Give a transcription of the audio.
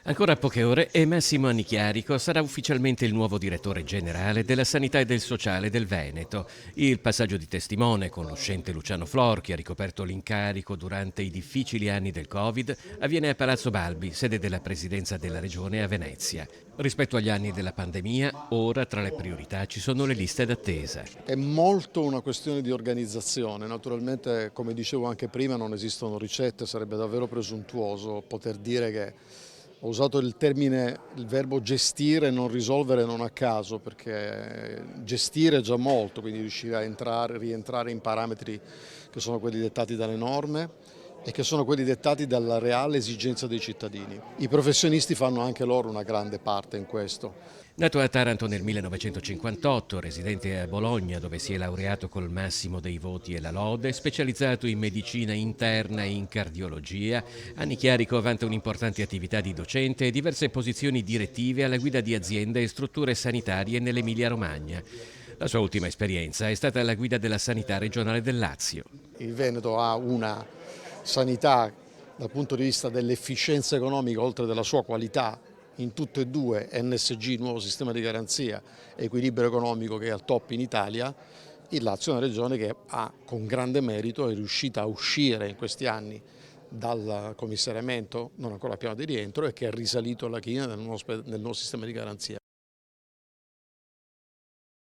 Ancora poche ore e Massimo Annichiarico sarà ufficialmente il nuovo direttore generale della Sanità e del Sociale del Veneto. Il passaggio di testimone con l'uscente Luciano Flor, che ha ricoperto l'incarico durante i difficili anni del Covid, avviene a Palazzo Balbi, sede della presidenza della regione a Venezia. Rispetto agli anni della pandemia, ora tra le priorità ci sono le liste d'attesa. È molto una questione di organizzazione, naturalmente come dicevo anche prima non esistono ricette, sarebbe davvero presuntuoso poter dire che ho usato il verbo gestire e non risolvere non a caso, perché gestire è già molto, quindi riuscire a rientrare in parametri che sono quelli dettati dalle norme e che sono quelli dettati dalla reale esigenza dei cittadini. I professionisti fanno anche loro una grande parte in questo. Nato a Taranto nel 1958, residente a Bologna dove si è laureato col massimo dei voti e la lode, specializzato in medicina interna e in cardiologia, Annichiarico vanta un'importante attività di docente e diverse posizioni direttive alla guida di aziende e strutture sanitarie nell'Emilia-Romagna. La sua ultima esperienza è stata alla guida della sanità regionale del Lazio. Il Veneto ha una sanità dal punto di vista dell'efficienza economica, oltre della sua qualità, in tutte e due, NSG, nuovo sistema di garanzia, e equilibrio economico che è al top in Italia. Il Lazio è una regione che con grande merito è riuscita a uscire in questi anni dal commissariamento, non ancora piano di rientro, e che è risalito alla china nel nuovo sistema di garanzia.